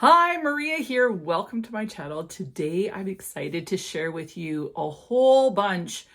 Hi, Maria here. Welcome to my channel. Today I'm excited to share with you a whole bunch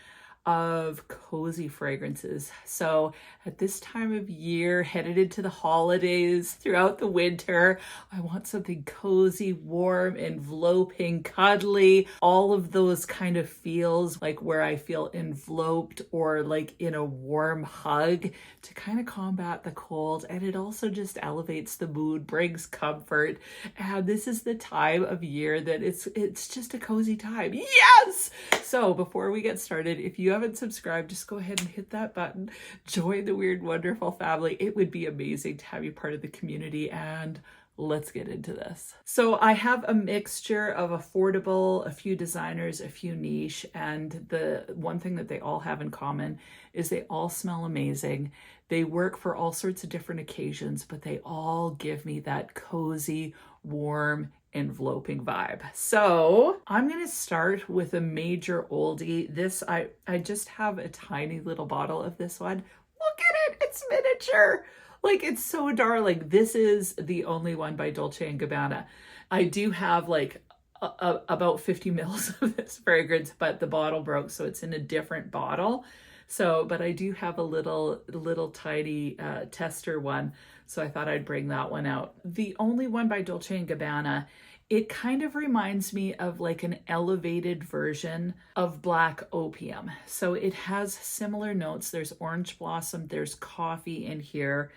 of cozy fragrances. So at this time of year, headed into the holidays, throughout the winter, I want something cozy, warm, enveloping, cuddly, all of those kind of feels, like where I feel enveloped or like in a warm hug to kind of combat the cold. And it also just elevates the mood, brings comfort. And this is the time of year that it's just a cozy time. Yes! So before we get started, if you haven't subscribed, just go ahead and hit that button. Join the Weird Wonderful family. It would be amazing to have you part of the community, and let's get into this. So I have a mixture of affordable, a few designers, a few niche, and the one thing that they all have in common is they all smell amazing. They work for all sorts of different occasions, but they all give me that cozy, warm, enveloping vibe. So I'm going to start with a major oldie. This, I just have a tiny little bottle of this one. Look at it. It's miniature. Like, it's so darling. This is the only one by Dolce & Gabbana. I do have like about 50 mils of this fragrance, but the bottle broke, so it's in a different bottle. So, but I do have a little tiny tester one, so I thought I'd bring that one out. The only one by Dolce & Gabbana, it kind of reminds me of like an elevated version of Black Opium. So it has similar notes. There's orange blossom, there's coffee in here,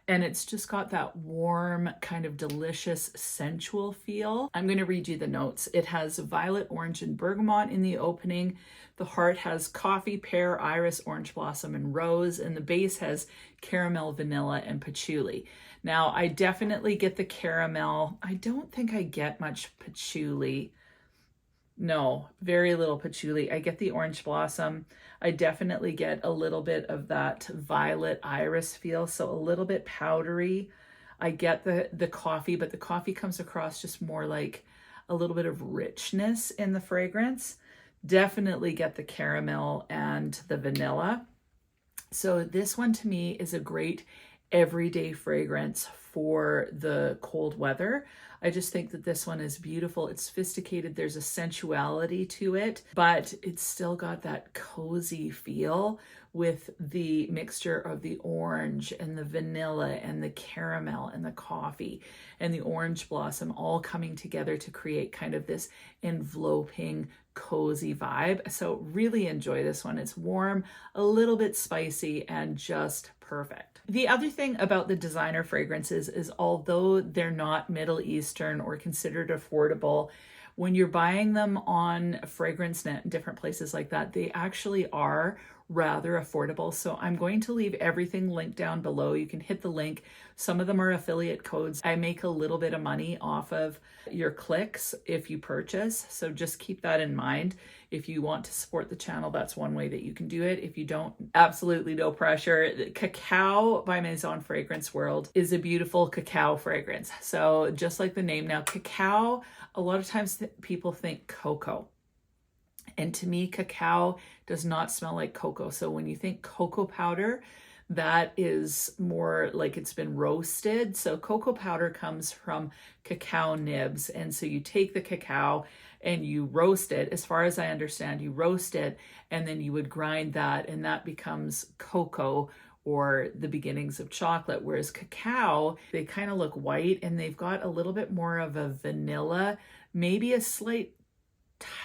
and it's just got that warm, kind of delicious, sensual feel. I'm going to read you the notes. It has violet, orange, and bergamot in the opening. The heart has coffee, pear, iris, orange blossom, and rose. And the base has caramel, vanilla, and patchouli. Now, I definitely get the caramel. I don't think I get much patchouli. No, very little patchouli. I get the orange blossom. I definitely get a little bit of that violet iris feel, so a little bit powdery. I get the coffee, but the coffee comes across just more like a little bit of richness in the fragrance. Definitely get the caramel and the vanilla. So this one to me is a great everyday fragrance for the cold weather. I just think that this one is beautiful. It's sophisticated. There's a sensuality to it, but it's still got that cozy feel with the mixture of the orange and the vanilla and the caramel and the coffee and the orange blossom all coming together to create kind of this enveloping, cozy vibe. So really enjoy this one. It's warm, a little bit spicy, and just perfect. The other thing about the designer fragrances is although they're not Middle Eastern or considered affordable, when you're buying them on FragranceNet and different places like that, they actually are rather affordable. So I'm going to leave everything linked down below. You can hit the link. Some of them are affiliate codes. I make a little bit of money off of your clicks if you purchase. So just keep that in mind. If you want to support the channel, that's one way that you can do it. If you don't, absolutely no pressure. Cacao by Maison Fragrance World is a beautiful cacao fragrance. So just like the name now, cacao, a lot of times people think cocoa. And to me, cacao does not smell like cocoa. So when you think cocoa powder, that is more like it's been roasted. So cocoa powder comes from cacao nibs. And so you take the cacao and you roast it. As far as I understand, you roast it and then you would grind that, and that becomes cocoa or the beginnings of chocolate. Whereas cacao, they kind of look white and they've got a little bit more of a vanilla, maybe a slight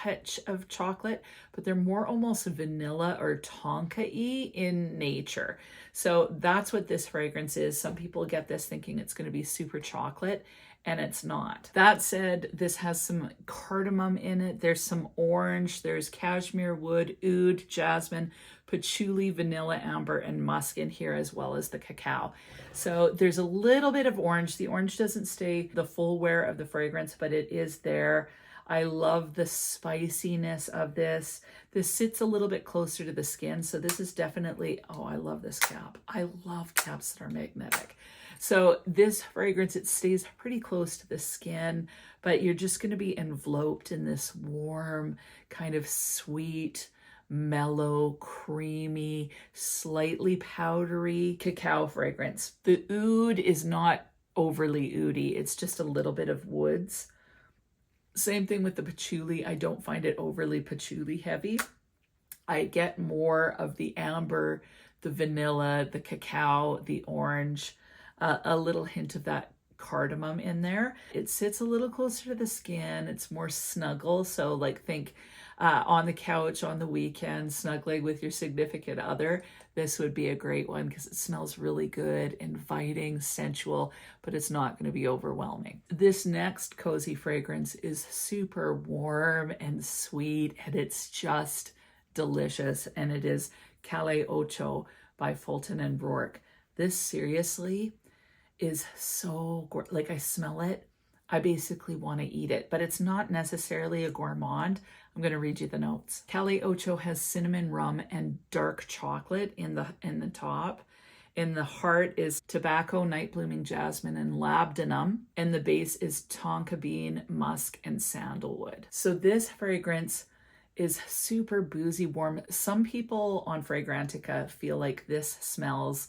touch of chocolate, but they're more almost vanilla or tonka-y in nature. So that's what this fragrance is. Some people get this thinking it's going to be super chocolate, and it's not. That said, this has some cardamom in it. There's some orange, there's cashmere wood, oud, jasmine, patchouli, vanilla, amber, and musk in here, as well as the cacao. So there's a little bit of orange. The orange doesn't stay the full wear of the fragrance, but it is there. I love the spiciness of this. This sits a little bit closer to the skin. So this is definitely, oh, I love this cap. I love caps that are magnetic. So this fragrance, it stays pretty close to the skin, but you're just going to be enveloped in this warm, kind of sweet, mellow, creamy, slightly powdery cacao fragrance. The oud is not overly oudy. It's just a little bit of woods. Same thing with the patchouli. I don't find it overly patchouli heavy. I get more of the amber, the vanilla, the cacao, the orange, a little hint of that cardamom in there. It sits a little closer to the skin. It's more snuggle. So like think on the couch on the weekend, snuggling with your significant other. This would be a great one because it smells really good, inviting, sensual, but it's not going to be overwhelming. This next cozy fragrance is super warm and sweet, and it's just delicious. And it is Calle Ocho by Fulton and Roark. This seriously is so like I smell it, I basically want to eat it, but it's not necessarily a gourmand. I'm going to read you the notes. Calle Ocho has cinnamon, rum, and dark chocolate in the top. In the heart is tobacco, night blooming jasmine, and labdanum, and the base is tonka bean, musk, and sandalwood. So this fragrance is super boozy warm. Some people on Fragrantica feel like this smells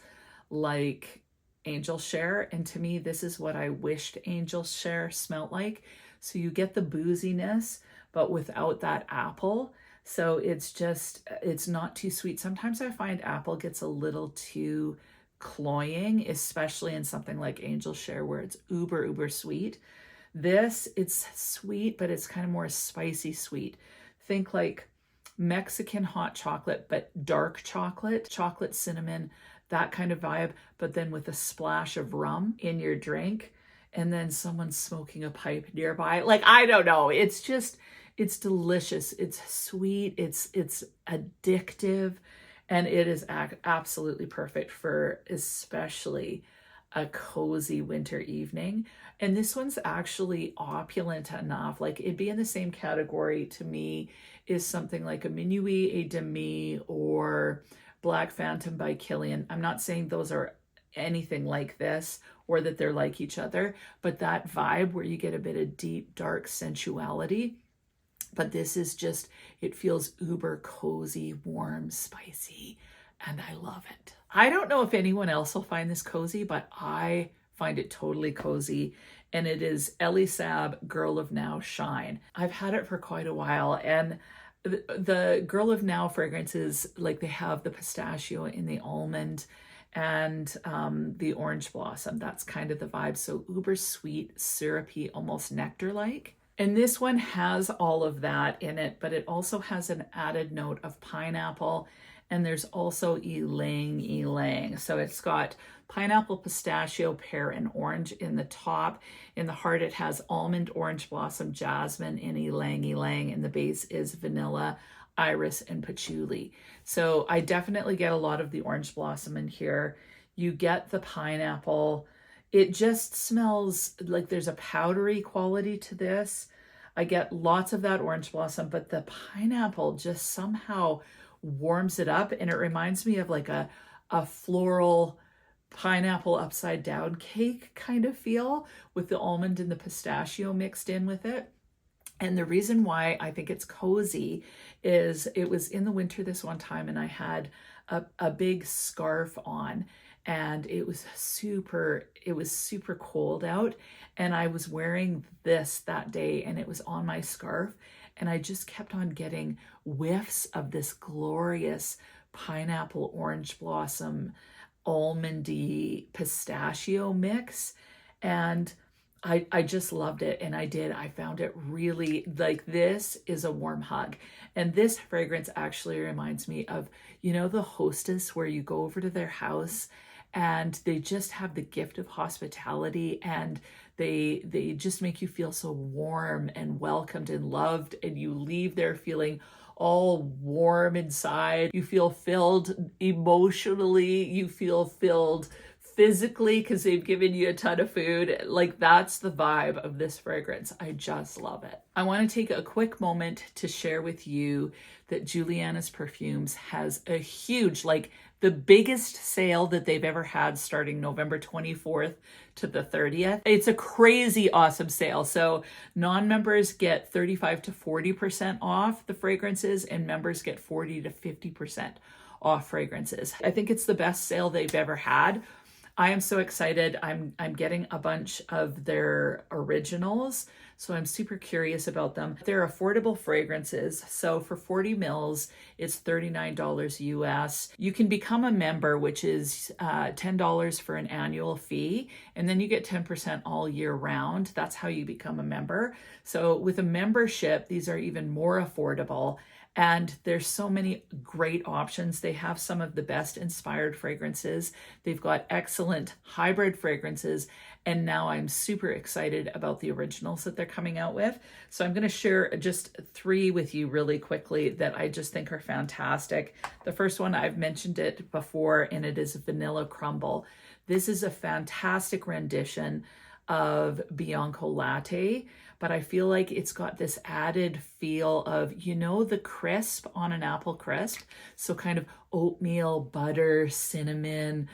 like Angel Share, and to me this is what I wished Angel Share smelled like. So you get the booziness but without that apple, so it's not too sweet. Sometimes I find apple gets a little too cloying, especially in something like Angel Share where it's uber sweet. This, it's sweet, but it's kind of more spicy sweet. Think like Mexican hot chocolate, but dark chocolate, cinnamon, that kind of vibe, but then with a splash of rum in your drink, and then someone smoking a pipe nearby. Like, I don't know. It's delicious. It's sweet. It's addictive, and it is absolutely perfect for especially a cozy winter evening. And this one's actually opulent enough. Like, it'd be in the same category to me is something like a Minuit et Demi or Black Phantom by Killian. I'm not saying those are anything like this or that they're like each other, but that vibe where you get a bit of deep, dark sensuality. But this is just, it feels uber cozy, warm, spicy, and I love it. I don't know if anyone else will find this cozy, but I find it totally cozy. And it is Elie Saab Girl of Now Shine. I've had it for quite a while, and the Girl of Now fragrances, like they have the pistachio and the almond and the orange blossom. That's kind of the vibe. So uber sweet, syrupy, almost nectar-like. And this one has all of that in it, but it also has an added note of pineapple. And there's also ylang. So it's got pineapple, pistachio, pear, and orange in the top. In the heart, it has almond, orange blossom, jasmine, and ylang. And the base is vanilla, iris, and patchouli. So I definitely get a lot of the orange blossom in here. You get the pineapple. It just smells like there's a powdery quality to this. I get lots of that orange blossom, but the pineapple just somehow warms it up, and it reminds me of like a floral pineapple upside down cake kind of feel with the almond and the pistachio mixed in with it. And the reason why I think it's cozy is it was in the winter this one time, and I had a big scarf on, and it was super cold out, and I was wearing this that day, and it was on my scarf, and I just kept on getting whiffs of this glorious pineapple, orange blossom, almondy pistachio mix. And I just loved it. And I found it really, like, this is a warm hug. And this fragrance actually reminds me of, you know, the hostess where you go over to their house and they just have the gift of hospitality, and they just make you feel so warm and welcomed and loved, and you leave there feeling all warm inside. You feel filled emotionally, you feel filled physically because they've given you a ton of food. Like, that's the vibe of this fragrance. I just love it. I want to take a quick moment to share with you that Julianna's Perfumes has a huge, like the biggest sale that they've ever had, starting November 24th to the 30th. It's a crazy awesome sale. So non-members get 35 to 40% off the fragrances, and members get 40 to 50% off fragrances. I think it's the best sale they've ever had. I am so excited. I'm getting a bunch of their originals, so I'm super curious about them. They're affordable fragrances. So for 40 mils, it's $39 US. You can become a member, which is $10 for an annual fee, and then you get 10% all year round. That's how you become a member. So with a membership, these are even more affordable. And there's so many great options. They have some of the best inspired fragrances. They've got excellent hybrid fragrances. And now I'm super excited about the originals that they're coming out with. So I'm going to share just 3 with you really quickly that I just think are fantastic. The first one, I've mentioned it before, and it is Vanilla Crumble. This is a fantastic rendition of Bianco Latte, but I feel like it's got this added feel of, you know, the crisp on an apple crisp. So kind of oatmeal, butter, cinnamon,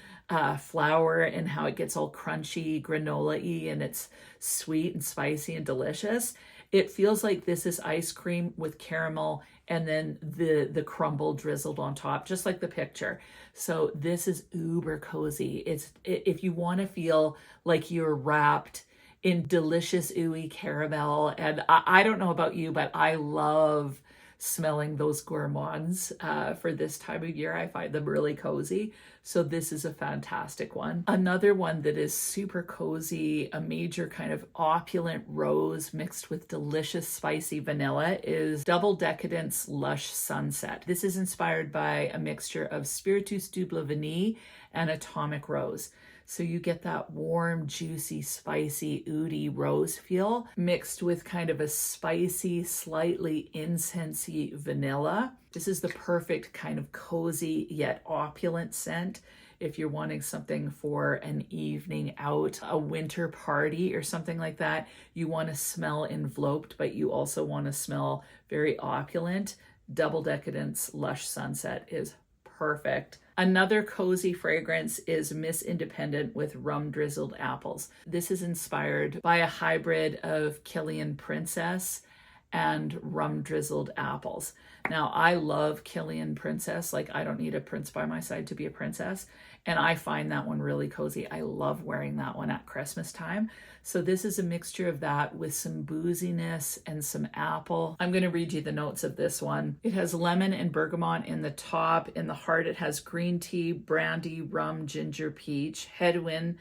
flour, and how it gets all crunchy, granola-y, and it's sweet and spicy and delicious. It feels like this is ice cream with caramel and then the crumble drizzled on top, just like the picture. So this is uber cozy. If you want to feel like you're wrapped in delicious ooey caramel, and I don't know about you, but I love smelling those gourmands for this time of year. I find them really cozy. So this is a fantastic one. Another one that is super cozy, a major kind of opulent rose mixed with delicious spicy vanilla, is Double Decadence Lush Sunset. This is inspired by a mixture of Spiritus Double Vanille and Atomic Rose. So you get that warm, juicy, spicy, oudy rose feel mixed with kind of a spicy, slightly incensey vanilla. This is the perfect kind of cozy yet opulent scent if you're wanting something for an evening out, a winter party or something like that. You want to smell enveloped, but you also want to smell very opulent. Double Decadence Lush Sunset is perfect. Another cozy fragrance is Miss Independent with Rum Drizzled Apples. This is inspired by a hybrid of Chilean Princess and Rum Drizzled Apples. Now, I love Chilean Princess. Like, I don't need a prince by my side to be a princess. And I find that one really cozy. I love wearing that one at Christmas time. So this is a mixture of that with some booziness and some apple. I'm going to read you the notes of this one. It has lemon and bergamot in the top. In the heart, it has green tea, brandy, rum, ginger, peach, headwind,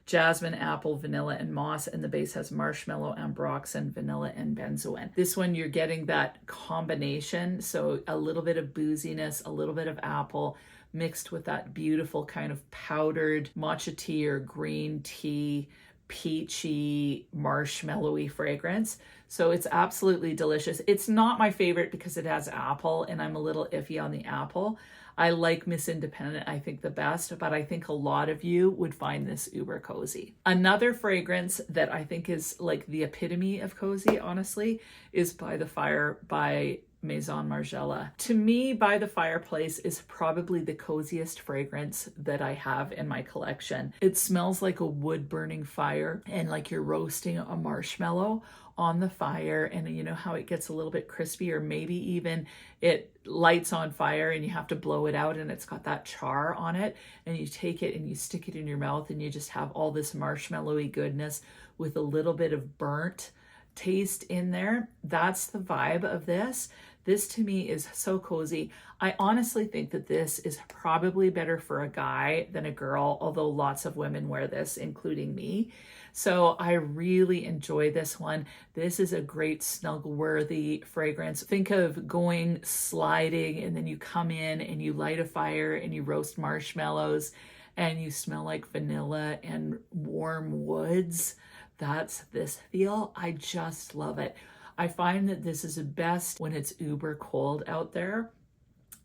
jasmine, apple, vanilla, and moss, and the base has marshmallow, ambroxan, vanilla, and benzoin. This one, you're getting that combination, so a little bit of booziness, a little bit of apple, mixed with that beautiful kind of powdered matcha tea or green tea, peachy, marshmallowy fragrance. So it's absolutely delicious. It's not my favorite because it has apple, and I'm a little iffy on the apple. I like Miss Independent, I think, the best, but I think a lot of you would find this uber cozy. Another fragrance that I think is like the epitome of cozy, honestly, is By the Fire by Maison Margiela. To me, By the Fireplace is probably the coziest fragrance that I have in my collection. It smells like a wood burning fire and like you're roasting a marshmallow on the fire, and you know how it gets a little bit crispy, or maybe even it lights on fire and you have to blow it out and it's got that char on it, and you take it and you stick it in your mouth and you just have all this marshmallowy goodness with a little bit of burnt taste in there. That's the vibe of this. This to me is so cozy. I honestly think that this is probably better for a guy than a girl, although lots of women wear this, including me. So I really enjoy this one. This is a great snuggle-worthy fragrance. Think of going sliding and then you come in and you light a fire and you roast marshmallows and you smell like vanilla and warm woods. That's this feel. I just love it. I find that this is best when it's uber cold out there.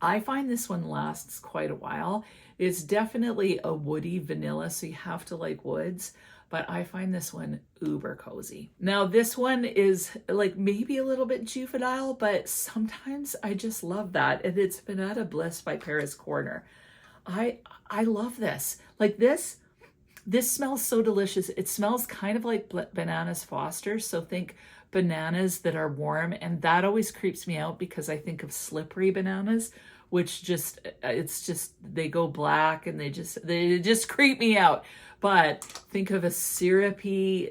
I find this one lasts quite a while. It's definitely a woody vanilla, so you have to like woods, but I find this one uber cozy. Now this one is like maybe a little bit juvenile, but sometimes I just love that. And it's Banana Bliss by Paris Corner. I love this. Like this smells so delicious. It smells kind of like bananas Foster. So think bananas that are warm, and that always creeps me out because I think of slippery bananas, which just, it's just, they go black and they just creep me out. But think of a syrupy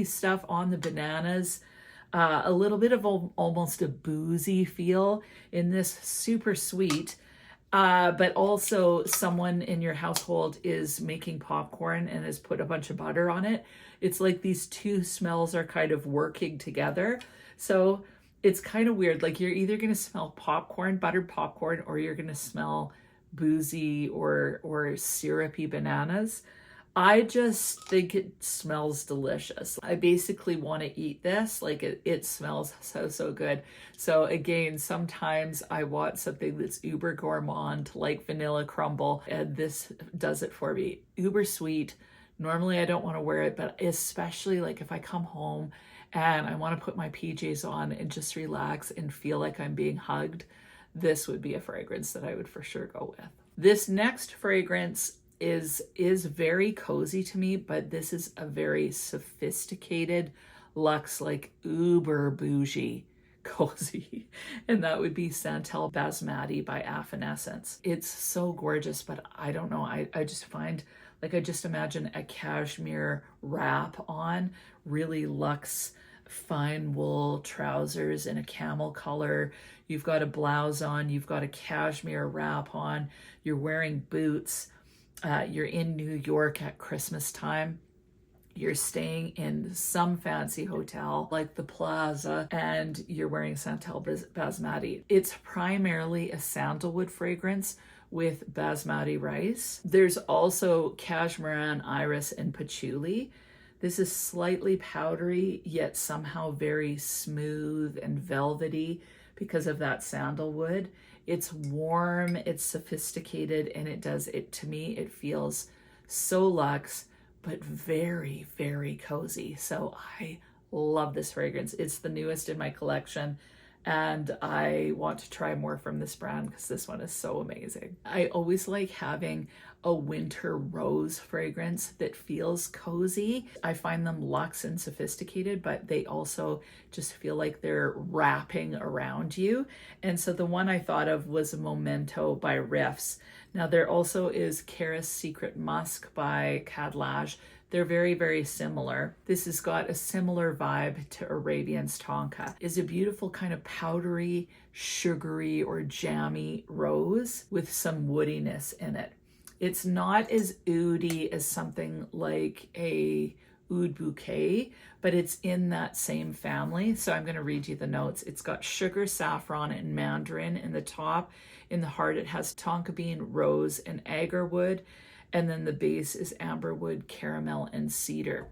stuff on the bananas, a little bit of almost a boozy feel in this, super sweet. But also someone in your household is making popcorn and has put a bunch of butter on it. It's like these two smells are kind of working together. So it's kind of weird. Like you're either going to smell popcorn, buttered popcorn, or you're going to smell boozy or syrupy bananas. I just think it smells delicious. I basically want to eat this. Like it smells so good. So again, sometimes I want something that's uber gourmand, like vanilla crumble, and this does it for me. Uber sweet. Normally I don't want to wear it, but especially like if I come home and I want to put my PJs on and just relax and feel like I'm being hugged, this would be a fragrance that I would for sure go with. This next fragrance is very cozy to me, but this is a very sophisticated luxe, like uber bougie cozy, and that would be Santal Basmati by Affinessence. It's so gorgeous, but I don't know, I just find, like, I just imagine a cashmere wrap on, really luxe fine wool trousers in a camel color. You've got a blouse on, you've got a cashmere wrap on, you're wearing boots. You're in New York at Christmas time. You're staying in some fancy hotel like the Plaza, and you're wearing Santal Basmati. It's primarily a sandalwood fragrance with basmati rice. There's also cashmere, iris, and patchouli. This is slightly powdery, yet somehow very smooth and velvety because of that sandalwood. It's warm, it's sophisticated, and to me, it feels so luxe, but very, very cozy. So I love this fragrance. It's the newest in my collection, and I want to try more from this brand because this one is so amazing. I always like having a winter rose fragrance that feels cozy. I find them luxe and sophisticated, but they also just feel like they're wrapping around you. And so the one I thought of was Momento by Riiffs. Now there also is Caris Secret Musk by Calle. They're very, very similar. This has got a similar vibe to Arabian's Tonka. It's a beautiful kind of powdery, sugary, or jammy rose with some woodiness in it. It's not as oudy as something like a oud bouquet, but it's in that same family. So I'm going to read you the notes. It's got sugar, saffron, and mandarin in the top. In the heart, it has tonka bean, rose, and agarwood. And then the base is amberwood, caramel, and cedar.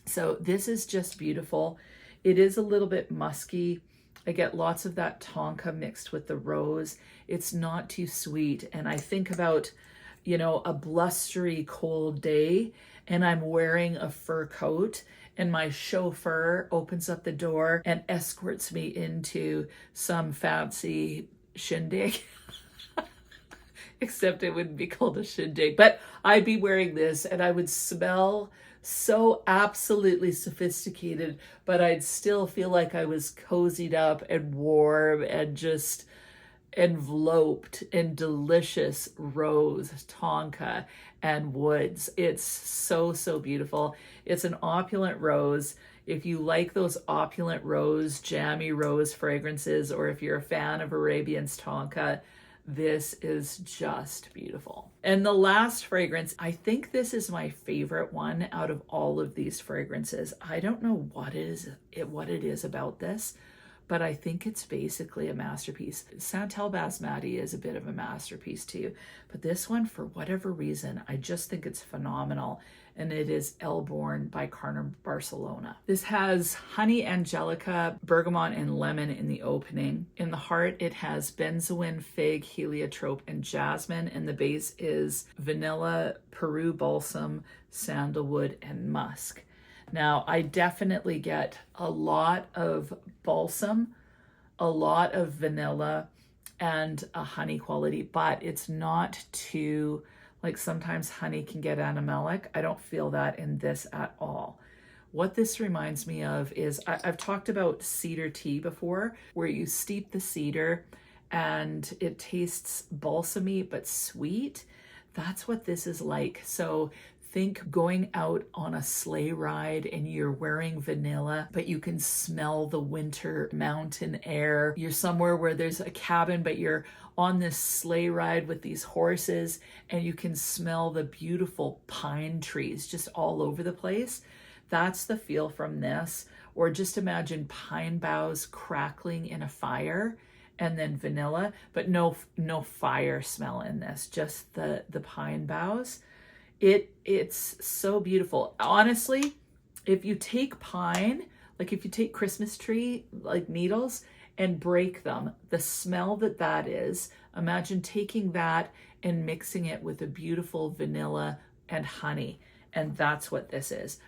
So this is just beautiful. It is a little bit musky. I get lots of that tonka mixed with the rose. It's not too sweet. And I think about, you know, a blustery cold day and I'm wearing a fur coat and my chauffeur opens up the door and escorts me into some fancy shindig. Except it wouldn't be called a shindig, but I'd be wearing this and I would smell so absolutely sophisticated, but I'd still feel like I was cozied up and warm and just enveloped in delicious rose, tonka, and woods. It's so, so beautiful. It's an opulent rose. If you like those opulent rose, jammy rose fragrances, or if you're a fan of Arabian's Tonka, this is just beautiful. And the last fragrance, I think this is my favorite one out of all of these fragrances. I don't know what it is about this, but I think it's basically a masterpiece. Santal Basmati is a bit of a masterpiece too, but this one, for whatever reason, I just think it's phenomenal. And it is Elborn by Carner Barcelona. This has honey, angelica, bergamot, and lemon in the opening. In the heart, it has benzoin, fig, heliotrope, and jasmine, and the base is vanilla, Peru balsam, sandalwood, and musk. Now, I definitely get a lot of balsam, a lot of vanilla, and a honey quality, but it's not too, like sometimes honey can get animalic. I don't feel that in this at all. What this reminds me of is, I've talked about cedar tea before, where you steep the cedar and it tastes balsamy but sweet. That's what this is like. So think going out on a sleigh ride and you're wearing vanilla, but you can smell the winter mountain air. You're somewhere where there's a cabin, but you're on this sleigh ride with these horses and you can smell the beautiful pine trees just all over the place. That's the feel from this. Or just imagine pine boughs crackling in a fire, and then vanilla, but no fire smell in this, just the pine boughs. It's so beautiful. Honestly, if you take pine, like if you take Christmas tree, like needles, and break them, the smell that is, imagine taking that and mixing it with a beautiful vanilla and honey. And that's what this is.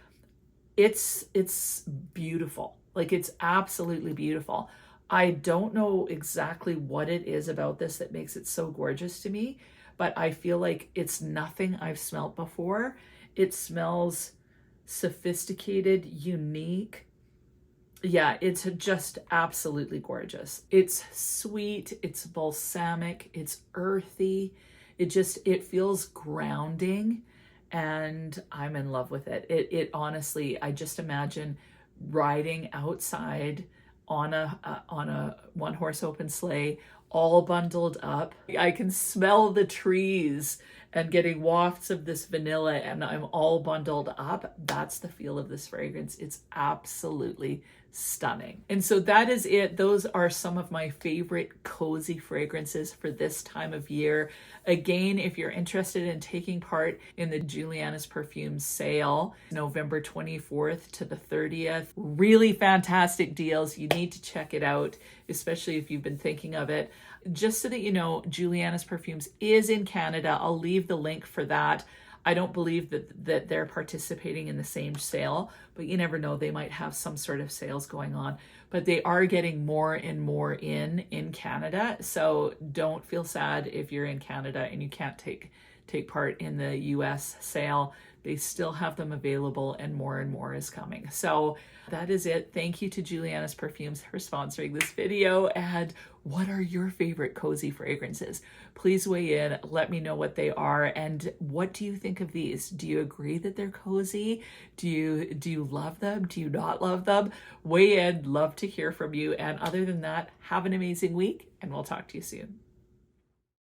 It's beautiful. Like, it's absolutely beautiful. I don't know exactly what it is about this that makes it so gorgeous to me, but I feel like it's nothing I've smelled before. It smells sophisticated, unique. Yeah, it's just absolutely gorgeous. It's sweet, it's balsamic, it's earthy. It feels grounding, and I'm in love with it. It honestly, I just imagine riding outside on a one horse open sleigh, all bundled up. I can smell the trees and getting wafts of this vanilla, and I'm all bundled up. That's the feel of this fragrance. It's absolutely stunning. And so that is it. Those are some of my favorite cozy fragrances for this time of year. Again, if you're interested in taking part in the Julianna's Perfumes sale, November 24th to the 30th, really fantastic deals. You need to check it out, especially if you've been thinking of it. Just so that you know, Julianna's Perfumes is in Canada. I'll leave the link for that. I don't believe that they're participating in the same sale, but you never know, they might have some sort of sales going on. But they are getting more and more in Canada, so don't feel sad if you're in Canada and you can't take part in the US sale. They still have them available, and more is coming. So that is it. Thank you to Julianna's Perfumes for sponsoring this video. And what are your favorite cozy fragrances? Please weigh in. Let me know what they are. And what do you think of these? Do you agree that they're cozy? Do you love them? Do you not love them? Weigh in. Love to hear from you. And other than that, have an amazing week, and we'll talk to you soon.